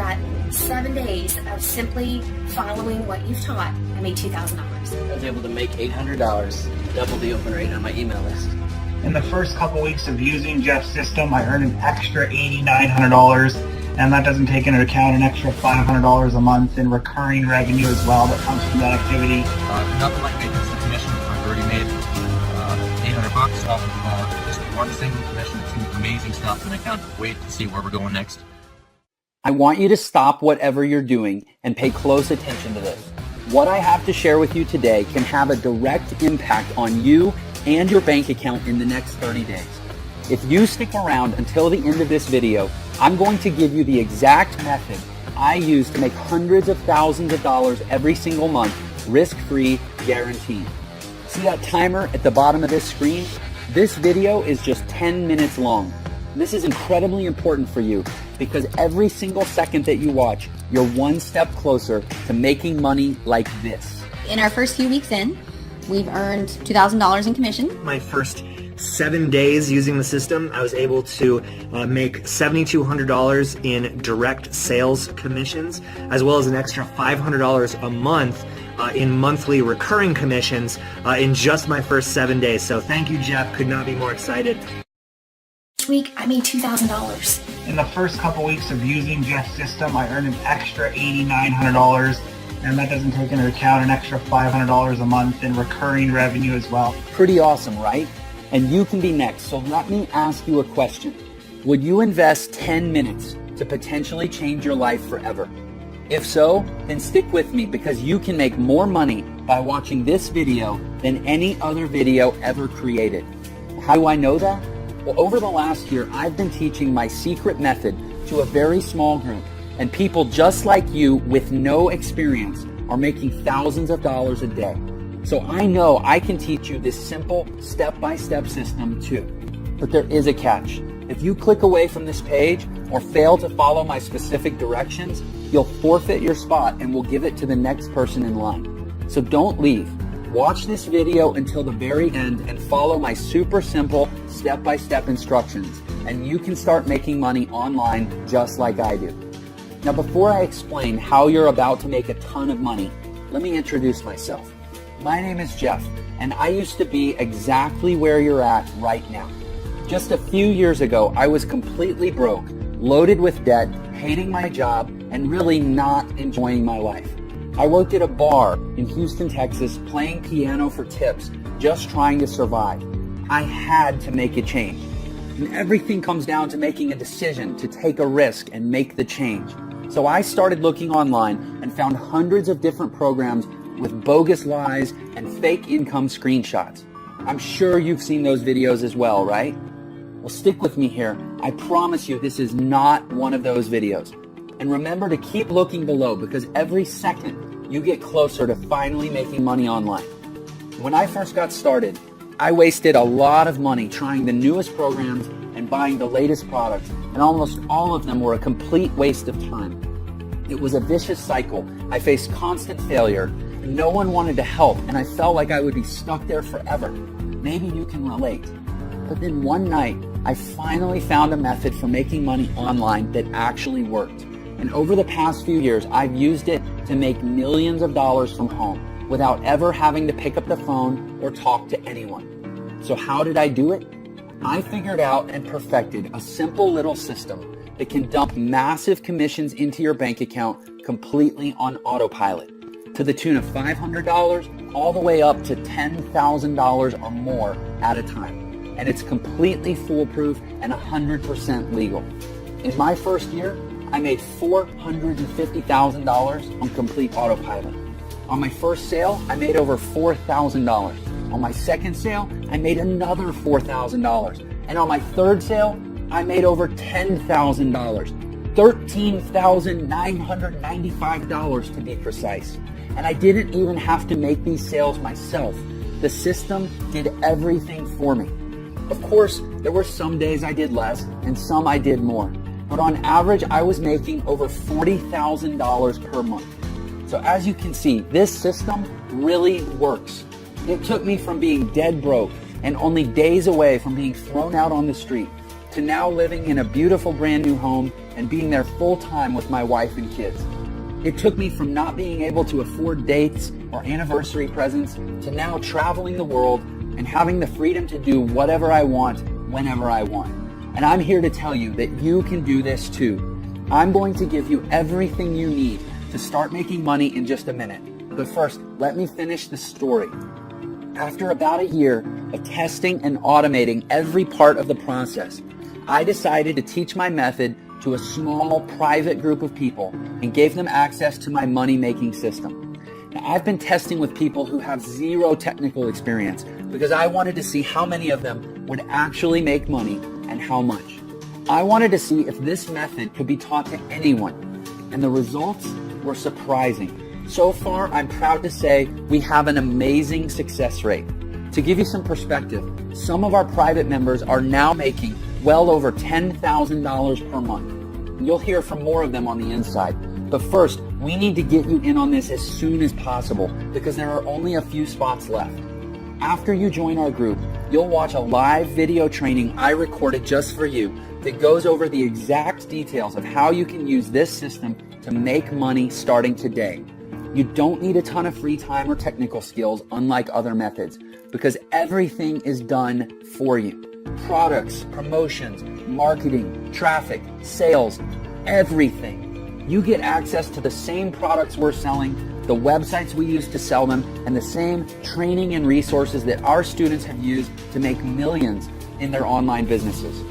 that 7 days of simply following what you've taught, I made $2,000. I was able to make $800, double the open rate on my email list. In the first couple weeks of using Jeff's system, I earned an extra $8,900, and that doesn't take into account an extra $500 a month in recurring revenue as well that comes from that activity. Nothing like making some commission. I've already made $800 off of just one single commission. It's some amazing stuff, and I can't wait to see where we're going next. I want you to stop whatever you're doing and pay close attention to this. What I have to share with you today can have a direct impact on you and your bank account in the next 30 days. If you stick around until the end of this video, I'm going to give you the exact method I use to make hundreds of thousands of dollars every single month, risk-free, guaranteed. See that timer at the bottom of this screen? This video is just 10 minutes long. This is incredibly important for you because every single second that you watch, you're one step closer to making money like this. In our first few weeks in, we've earned $2,000 in commission. My first 7 days using the system, I was able to make $7,200 in direct sales commissions, as well as an extra $500 a month in monthly recurring commissions in just my first 7 days. So thank you, Jeff. Could not be more excited. This week, I made $2,000. In the first couple weeks of using Jeff's system, I earned an extra $8,900, and that doesn't take into account an extra $500 a month in recurring revenue as well. Pretty awesome, right? And you can be next. So let me ask you a question. Would you invest 10 minutes to potentially change your life forever? If so, then stick with me because you can make more money by watching this video than any other video ever created. How do I know that? Well, over the last year, I've been teaching my secret method to a very small group, and people just like you with no experience are making thousands of dollars a day. So I know I can teach you this simple step-by-step system too. But there is a catch. If you click away from this page or fail to follow my specific directions, you'll forfeit your spot and we'll give it to the next person in line. So don't leave. Watch this video until the very end and follow my super simple step-by-step instructions, and you can start making money online just like I do. Now, before I explain how you're about to make a ton of money, let me introduce myself. My name is Jeff, and I used to be exactly where you're at right now. Just a few years ago, I was completely broke, loaded with debt, hating my job, and really not enjoying my life. I worked at a bar in Houston, Texas, playing piano for tips, just trying to survive. I had to make a change. And everything comes down to making a decision to take a risk and make the change. So I started looking online and found hundreds of different programs with bogus lies and fake income screenshots. I'm sure you've seen those videos as well, right? Well, stick with me here. I promise you this is not one of those videos. And remember to keep looking below because every second you get closer to finally making money online. When I first got started, I wasted a lot of money trying the newest programs and buying the latest products, and almost all of them were a complete waste of time. It was a vicious cycle. I faced constant failure. No one wanted to help, and I felt like I would be stuck there forever. Maybe you can relate. But then one night, I finally found a method for making money online that actually worked. And over the past few years, I've used it to make millions of dollars from home without ever having to pick up the phone or talk to anyone. So how did I do it? I figured out and perfected a simple little system that can dump massive commissions into your bank account completely on autopilot to the tune of $500 all the way up to $10,000 or more at a time. And it's completely foolproof and 100% legal. In my first year, I made $450,000 on complete autopilot. On my first sale, I made over $4,000. On my second sale, I made another $4,000. And on my third sale, I made over $10,000. $13,995 to be precise. And I didn't even have to make these sales myself. The system did everything for me. Of course, there were some days I did less and some I did more. But on average, I was making over $40,000 per month. So as you can see, this system really works. It took me from being dead broke and only days away from being thrown out on the street to now living in a beautiful brand new home and being there full time with my wife and kids. It took me from not being able to afford dates or anniversary presents to now traveling the world and having the freedom to do whatever I want, whenever I want. And I'm here to tell you that you can do this too. I'm going to give you everything you need to start making money in just a minute. But first, let me finish the story. After about a year of testing and automating every part of the process, I decided to teach my method to a small private group of people and gave them access to my money-making system. Now, I've been testing with people who have zero technical experience because I wanted to see how many of them would actually make money and how much. I wanted to see if this method could be taught to anyone, and the results were surprising. So far, I'm proud to say we have an amazing success rate. To give you some perspective, some of our private members are now making well over $10,000 per month. You'll hear from more of them on the inside. But first, we need to get you in on this as soon as possible because there are only a few spots left. After you join our group, you'll watch a live video training I recorded just for you that goes over the exact details of how you can use this system to make money starting today. You don't need a ton of free time or technical skills unlike other methods because everything is done for you. Products, promotions, marketing, traffic, sales, everything. You get access to the same products we're selling, the websites we use to sell them, and the same training and resources that our students have used to make millions in their online businesses.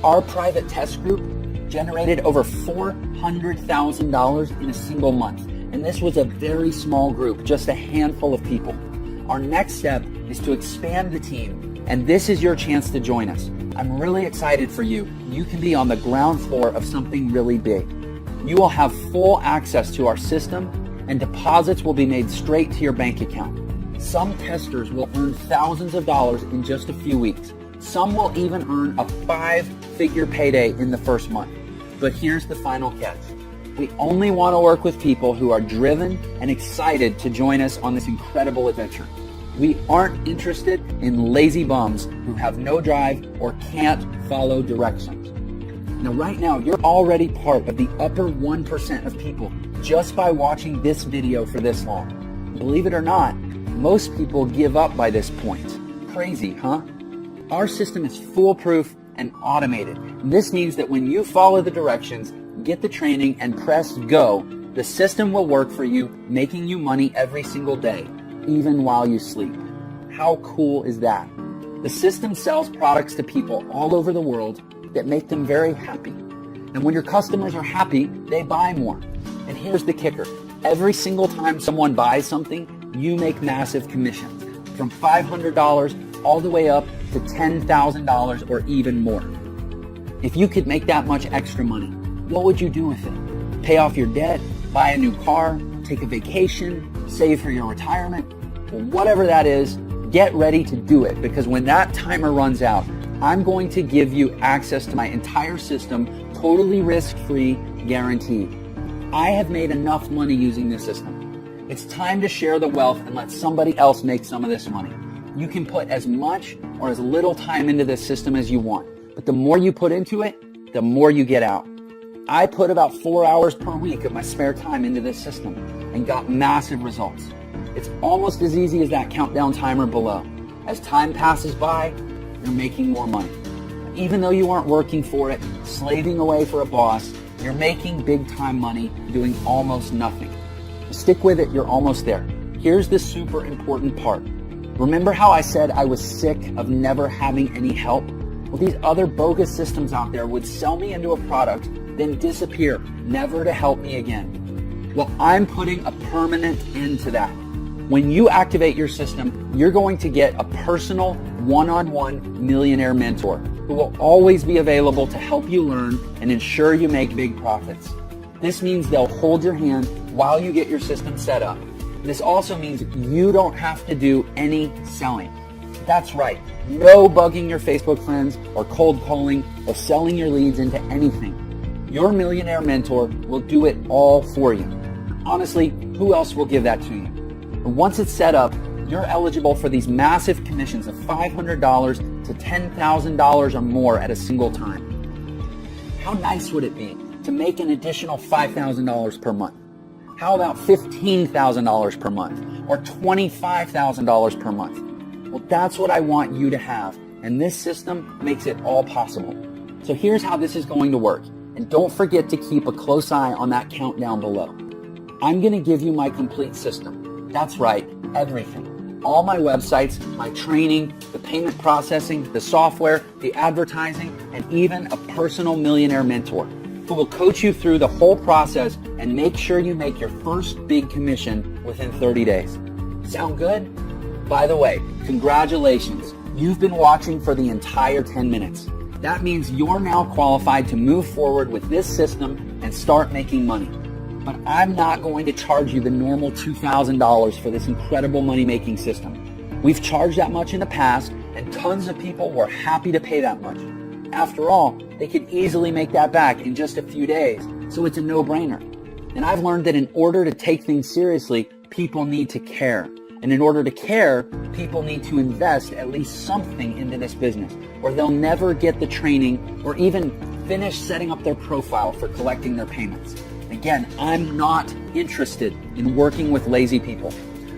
Our private test group generated over $400,000 in a single month. And this was a very small group, just a handful of people. Our next step is to expand the team, and this is your chance to join us. I'm really excited for you. You can be on the ground floor of something really big. You will have full access to our system, and deposits will be made straight to your bank account. Some testers will earn thousands of dollars in just a few weeks. Some will even earn a 5-figure payday in the first month. But here's the final catch. We only want to work with people who are driven and excited to join us on this incredible adventure. We aren't interested in lazy bums who have no drive or can't follow directions. Now, right now, you're already part of the upper 1% of people just by watching this video for this long. Believe it or not, most people give up by this point. Crazy, huh? Our system is foolproof and automated. This means that when you follow the directions, get the training, and press go, the system will work for you, making you money every single day, even while you sleep. How cool is that? The system sells products to people all over the world that make them very happy. And when your customers are happy, they buy more. And here's the kicker. Every single time someone buys something, you make massive commissions, from $500 all the way up to $10,000 or even more. If you could make that much extra money, what would you do with it? Pay off your debt, buy a new car, take a vacation, save for your retirement? Well, whatever that is, get ready to do it because when that timer runs out, I'm going to give you access to my entire system, totally risk-free, guaranteed. I have made enough money using this system. It's time to share the wealth and let somebody else make some of this money. You can put as much or as little time into this system as you want, but the more you put into it, the more you get out. I put about 4 hours per week of my spare time into this system and got massive results. It's almost as easy as that countdown timer below. As time passes by, you're making more money. Even though you aren't working for it, slaving away for a boss, you're making big time money doing almost nothing. Stick with it, you're almost there. Here's the super important part. Remember how I said I was sick of never having any help? Well, these other bogus systems out there would sell me into a product, then disappear, never to help me again. Well, I'm putting a permanent end to that. When you activate your system, you're going to get a personal one-on-one millionaire mentor who will always be available to help you learn and ensure you make big profits. This means they'll hold your hand while you get your system set up. This also means you don't have to do any selling. That's right. No bugging your Facebook friends or cold calling or selling your leads into anything. Your millionaire mentor will do it all for you. Honestly, who else will give that to you? And once it's set up, you're eligible for these massive commissions of $500 to to $10,000 or more at a single time. How nice would it be to make an additional $5,000 per month? How about $15,000 per month or $25,000 per month? Well, that's what I want you to have, and this system makes it all possible. So here's how this is going to work, and don't forget to keep a close eye on that countdown below. I'm going to give you my complete system. That's right, everything. All my websites, my training, the payment processing, the software, the advertising, and even a personal millionaire mentor who will coach you through the whole process and make sure you make your first big commission within 30 days. Sound good? By the way, congratulations. You've been watching for the entire 10 minutes. That means you're now qualified to move forward with this system and start making money. But I'm not going to charge you the normal $2,000 for this incredible money-making system. We've charged that much in the past, and tons of people were happy to pay that much. After all, they could easily make that back in just a few days, so it's a no-brainer. And I've learned that in order to take things seriously, people need to care. And in order to care, people need to invest at least something into this business, or they'll never get the training or even finish setting up their profile for collecting their payments. Again, I'm not interested in working with lazy people.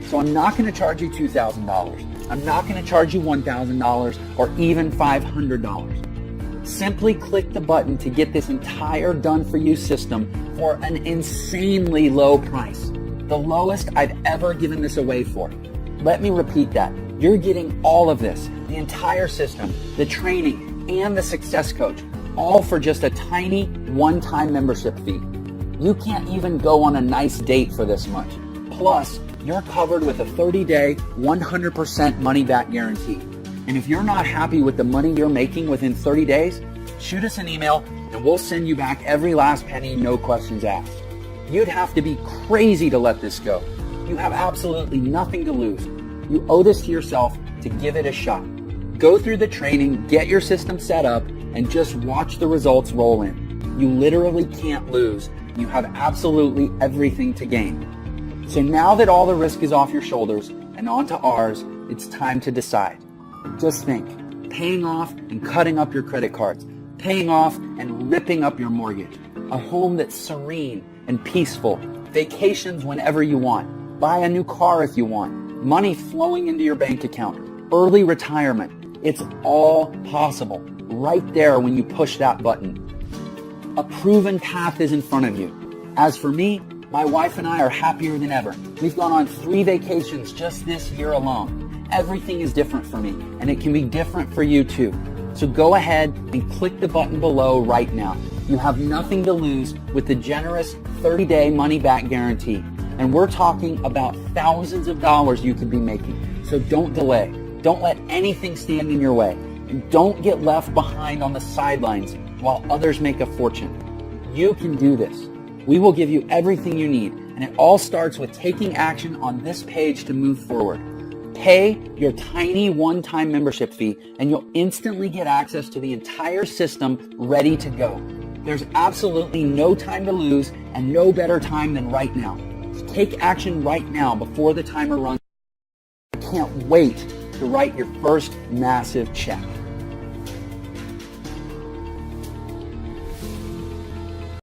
So I'm not going to charge you $2,000. I'm not going to charge you $1,000 or even $500. Simply click the button to get this entire done-for-you system for an insanely low price. The lowest I've ever given this away for. Let me repeat that. You're getting all of this, the entire system, the training, and the success coach, all for just a tiny one-time membership fee. You can't even go on a nice date for this much. Plus, you're covered with a 30-day, 100% money-back guarantee. And if you're not happy with the money you're making within 30 days, shoot us an email and we'll send you back every last penny, no questions asked. You'd have to be crazy to let this go. You have absolutely nothing to lose. You owe this to yourself to give it a shot. Go through the training, get your system set up, and just watch the results roll in. You literally can't lose. You have absolutely everything to gain. So now that all the risk is off your shoulders and onto ours, it's time to decide. Just think, paying off and cutting up your credit cards, paying off and ripping up your mortgage, a home that's serene and peaceful, vacations whenever you want, buy a new car if you want, money flowing into your bank account, early retirement. It's all possible right there when you push that button. A proven path is in front of you. As for me, my wife and I are happier than ever. We've gone on 3 vacations just this year alone. Everything is different for me, and it can be different for you too. So go ahead and click the button below right now. You have nothing to lose with the generous 30-day money-back guarantee. And we're talking about thousands of dollars you could be making. So don't delay. Don't let anything stand in your way. And don't get left behind on the sidelines while others make a fortune. You can do this. We will give you everything you need. And it all starts with taking action on this page to move forward. Pay your tiny one-time membership fee and you'll instantly get access to the entire system ready to go. There's absolutely no time to lose and no better time than right now. Take action right now before the timer runs. I can't wait to write your first massive check.